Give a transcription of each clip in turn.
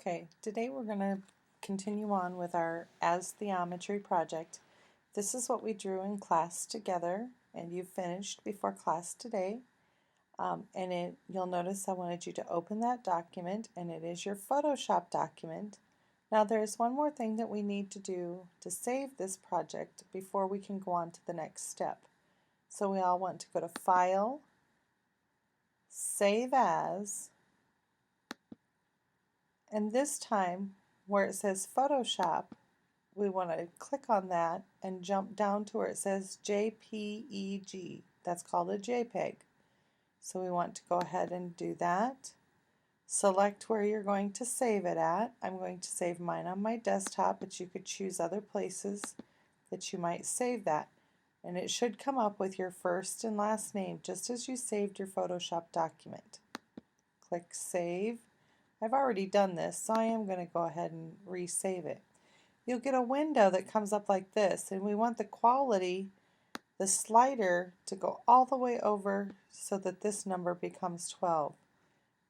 Okay, today we're going to continue on with our Aestheometry project. This is what we drew in class together, and you finished before class today. You'll notice I wanted you to open that document, and it is your Photoshop document. Now there's one more thing that we need to do to save this project before we can go on to the next step. So we all want to go to File, Save As, and this time where it says Photoshop, we want to click on that and jump down to where it says JPEG. That's called a JPEG. So we want to go ahead and do that. Select where you're going to save it at. I'm going to save mine on my desktop, but you could choose other places that you might save that. And it should come up with your first and last name, just as you saved your Photoshop document. Click Save. I've already done this, so I am going to go ahead and resave it. You'll get a window that comes up like this, and we want the quality, the slider, to go all the way over so that this number becomes 12.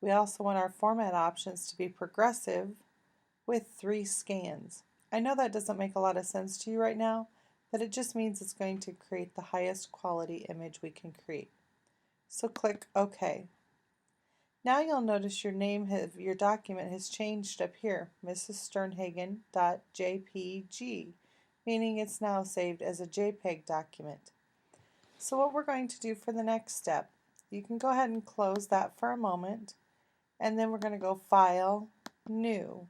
We also want our format options to be progressive with 3 scans. I know that doesn't make a lot of sense to you right now, but it just means it's going to create the highest quality image we can create. So click OK. Now you'll notice your name of your document has changed up here, mrssternhagen.jpg, meaning it's now saved as a JPEG document. So what we're going to do for the next step, you can go ahead and close that for a moment, and then we're going to go File, New.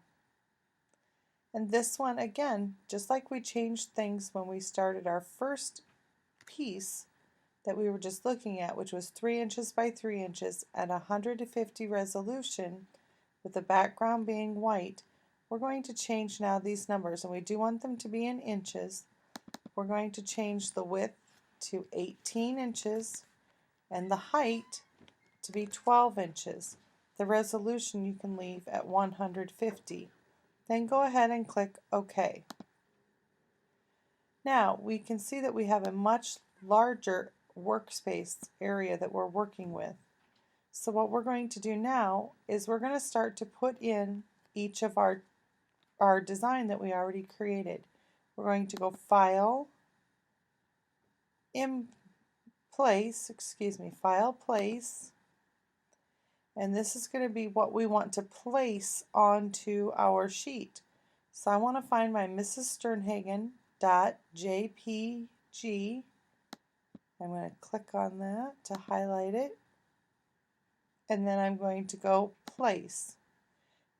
And this one, again, just like we changed things when we started our first piece that we were just looking at, which was 3 inches by 3 inches at 150 resolution with the background being white, we're going to change now these numbers, and we do want them to be in inches. We're going to change the width to 18 inches and the height to be 12 inches. The resolution you can leave at 150. Then go ahead and click OK. Now we can see that we have a much larger workspace area that we're working with. So what we're going to do now is we're going to start to put in each of our design that we already created. We're going to go File, File, Place, and this is going to be what we want to place onto our sheet. So I want to find my mrssternhagen.jpg. I'm going to click on that to highlight it, and then I'm going to go Place.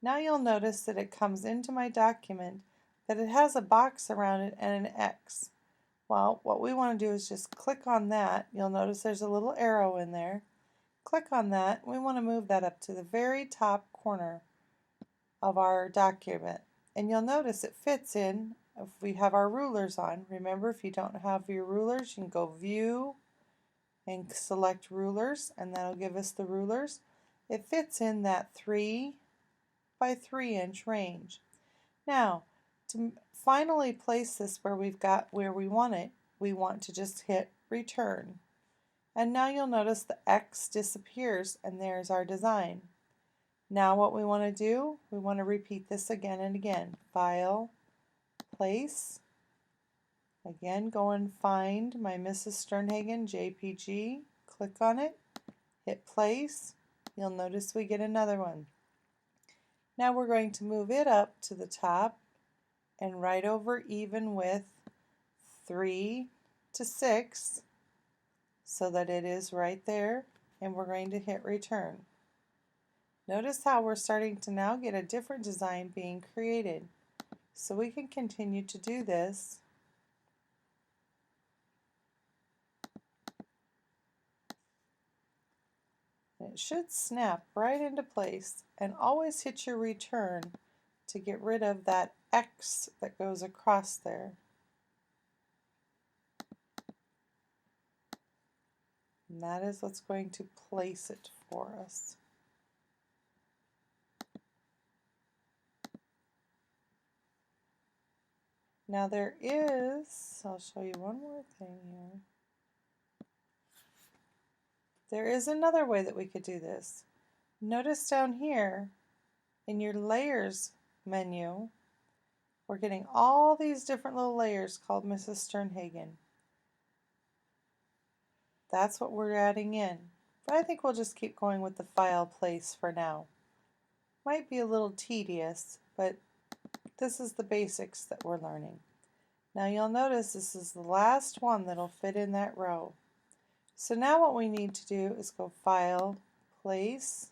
Now you'll notice that it comes into my document that it has a box around it and an X. Well, what we want to do is just click on that. You'll notice there's a little arrow in there. Click on that. We want to move that up to the very top corner of our document. And you'll notice it fits in if we have our rulers on. Remember, if you don't have your rulers, you can go View and select Rulers, and that'll give us the rulers. It fits in that 3 by 3 inch range. Now, to finally place this where we want it, we want to just hit Return. And now you'll notice the X disappears, and there's our design. Now what we want to do, we want to repeat this again and again. File, Place. Again, go and find my Mrs. Sternhagen JPG. Click on it, hit Place. You'll notice we get another one. Now we're going to move it up to the top and right over even with 3 to 6 so that it is right there, and we're going to hit Return. Notice how we're starting to now get a different design being created. So we can continue to do this. It should snap right into place, and always hit your Return to get rid of that X that goes across there. And that is what's going to place it for us. Now there is, I'll show you one more thing here. There is another way that we could do this. Notice down here in your layers menu, we're getting all these different little layers called Mrs. Sternhagen. That's what we're adding in. But I think we'll just keep going with the file place for now. Might be a little tedious, but this is the basics that we're learning. Now you'll notice this is the last one that'll fit in that row. So now what we need to do is go File, Place,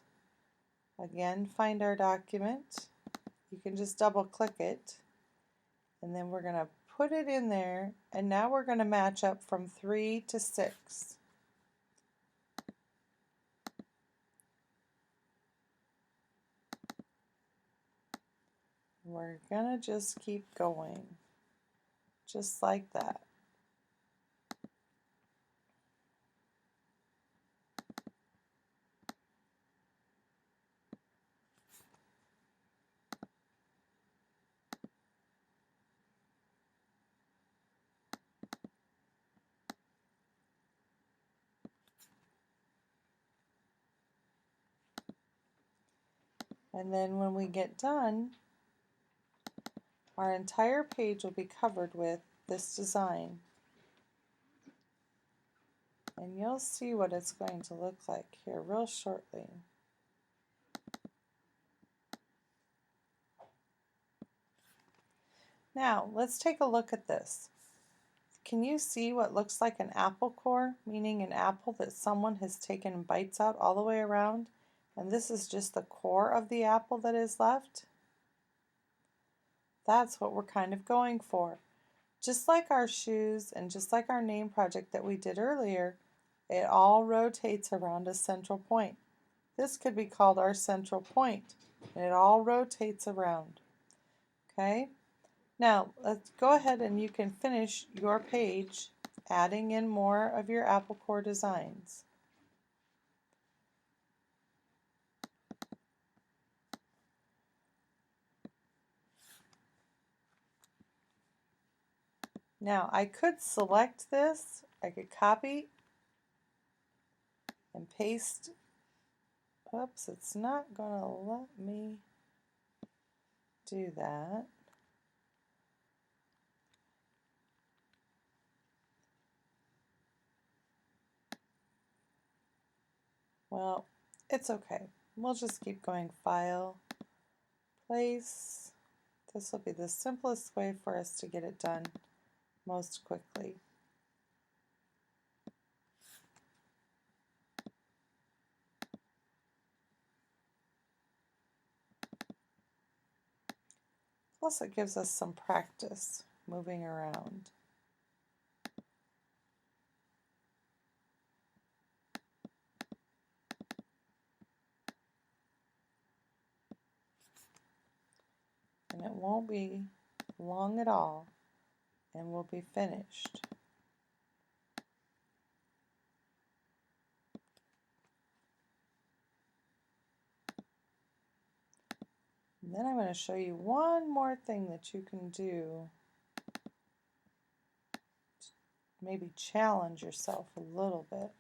again find our document. You can just double click it, and then we're going to put it in there, and now we're going to match up from 3 to 6. We're going to just keep going, just like that. And then when we get done, our entire page will be covered with this design. And you'll see what it's going to look like here real shortly. Now, let's take a look at this. Can you see what looks like an apple core, meaning an apple that someone has taken bites out all the way around? And this is just the core of the apple that is left? That's what we're kind of going for. Just like our shoes and just like our name project that we did earlier, it all rotates around a central point. This could be called our central point, and it all rotates around. Okay? Now, let's go ahead and you can finish your page adding in more of your apple core designs. Now, I could select this, I could copy and paste. Oops, it's not going to let me do that. Well, it's okay. We'll just keep going. File, Place. This will be the simplest way for us to get it done most quickly. Plus it gives us some practice moving around. And it won't be long at all, and we'll be finished. And then I'm going to show you one more thing that you can do to maybe challenge yourself a little bit.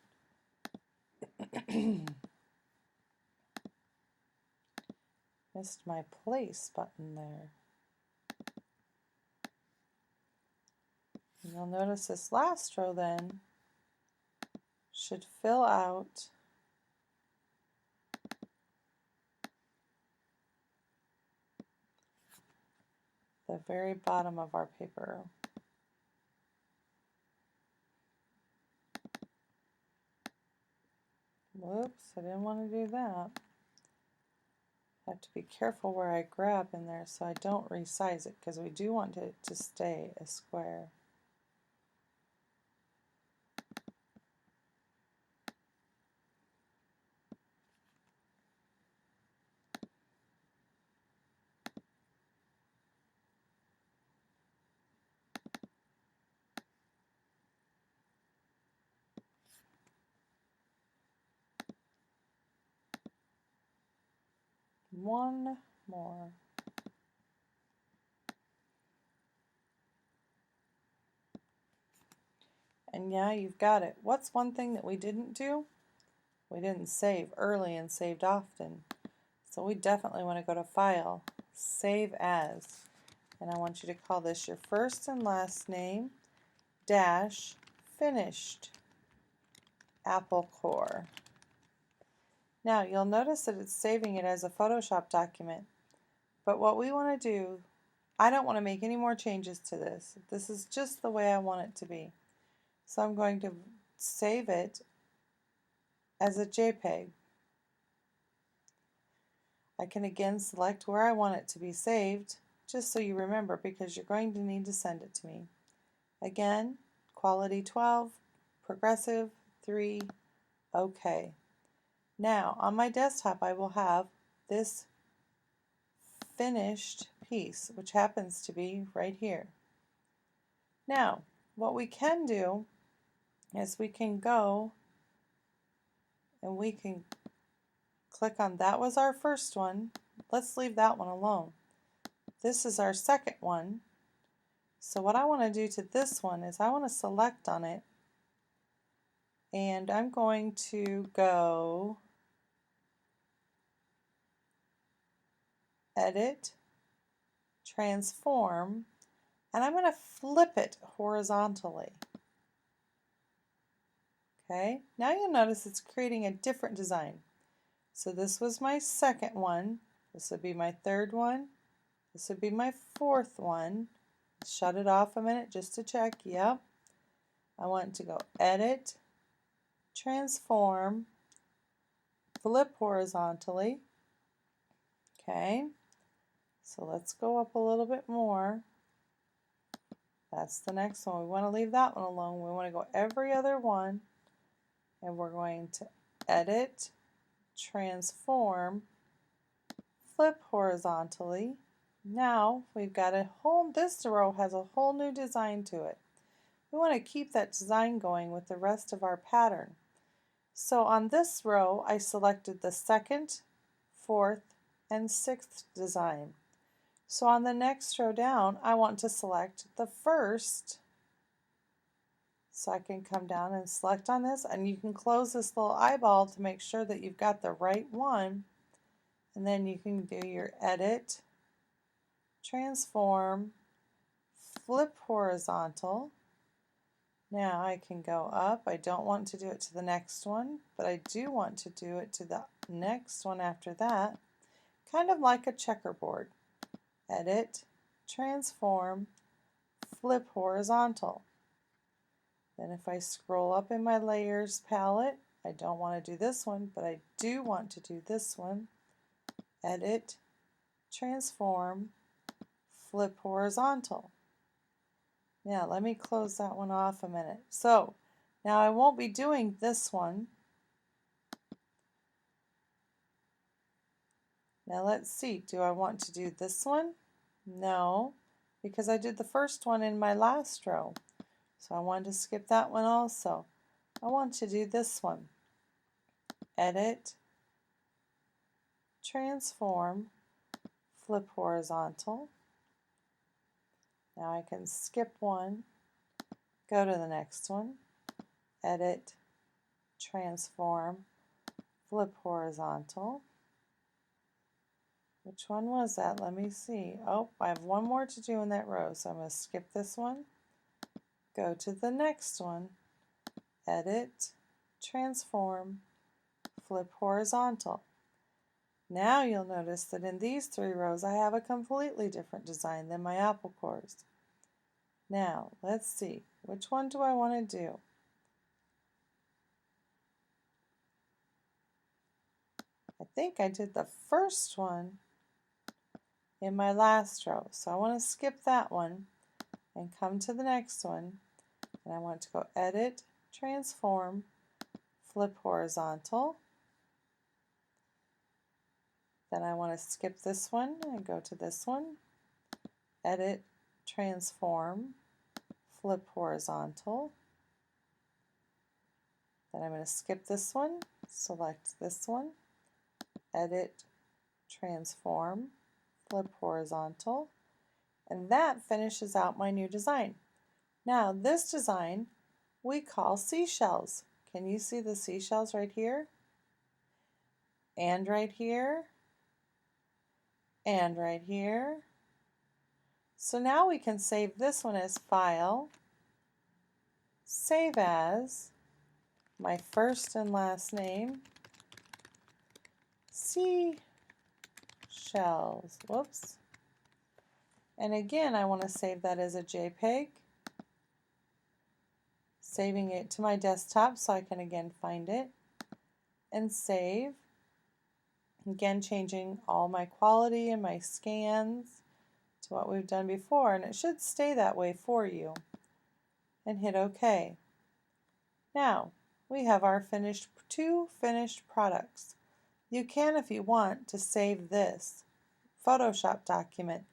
Missed my place button there. And you'll notice this last row then should fill out the very bottom of our paper. Whoops, I didn't want to do that. I have to be careful where I grab in there so I don't resize it, because we do want it to stay a square. One more. And yeah, you've got it. What's one thing that we didn't do? We didn't save early and saved often. So we definitely want to go to File, Save As, and I want you to call this your first and last name dash finished apple core. Now you'll notice that it's saving it as a Photoshop document, but what we want to do, I don't want to make any more changes to this. This is just the way I want it to be. So I'm going to save it as a JPEG. I can again select where I want it to be saved, just so you remember, because you're going to need to send it to me. Again, quality 12, progressive 3, OK. Now on my desktop I will have this finished piece, which happens to be right here. Now what we can do is we can go and we can click on, that was our first one. Let's leave that one alone. This is our second one. So what I want to do to this one is I want to select on it, and I'm going to go Edit, Transform, and I'm going to flip it horizontally. Okay, now you'll notice it's creating a different design. So this was my second one, this would be my third one, this would be my fourth one. Shut it off a minute just to check. Yep. I want to go Edit, Transform, Flip horizontally. Okay. So let's go up a little bit more. That's the next one. We want to leave that one alone. We want to go every other one, and we're going to Edit, Transform, Flip horizontally. Now we've got a whole, this row has a whole new design to it. We want to keep that design going with the rest of our pattern. So on this row I selected the second, fourth, and sixth design. So on the next row down I want to select the first. So I can come down and select on this, and you can close this little eyeball to make sure that you've got the right one, and then you can do your Edit, Transform, Flip horizontal. Now I can go up. I don't want to do it to the next one, but I do want to do it to the next one after that, kind of like a checkerboard. Edit, Transform, Flip horizontal. Then if I scroll up in my layers palette, I don't want to do this one, but I do want to do this one. Edit, Transform, Flip horizontal. Now let me close that one off a minute. So now I won't be doing this one. Now let's see, do I want to do this one? No, because I did the first one in my last row. So I wanted to skip that one also. I want to do this one. Edit, Transform, Flip horizontal. Now I can skip one, go to the next one, Edit, Transform, Flip horizontal. Which one was that? Let me see. Oh, I have one more to do in that row, so I'm going to skip this one, go to the next one, Edit, Transform, Flip horizontal. Now you'll notice that in these three rows I have a completely different design than my apple cores. Now let's see, which one do I want to do? I think I did the first one in my last row, so I want to skip that one and come to the next one, and I want to go Edit, Transform, Flip horizontal. Then I want to skip this one and go to this one, Edit, Transform, Flip horizontal. Then I'm going to skip this one, select this one, Edit, Transform, Flip horizontal, and that finishes out my new design. Now this design we call seashells. Can you see the seashells right here? And right here? and right here. So now we can save this one as File, Save As, my first and last name, Seashells, whoops. And again, I want to save that as a JPEG, saving it to my desktop so I can again find it, and save. Again, changing all my quality and my scans to what we've done before, and it should stay that way for you. And hit OK. Now, we have our two finished products. You can, if you want, to save this Photoshop document,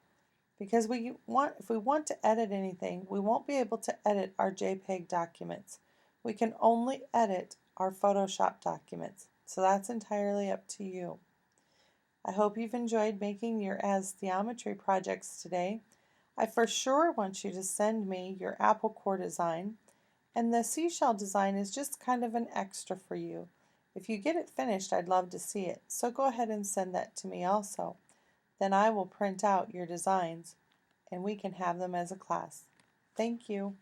because if we want to edit anything, we won't be able to edit our JPEG documents. We can only edit our Photoshop documents, so that's entirely up to you. I hope you've enjoyed making your Aestheometry projects today. I for sure want you to send me your apple core design, and the seashell design is just kind of an extra for you. If you get it finished, I'd love to see it, so go ahead and send that to me also. Then I will print out your designs and we can have them as a class. Thank you.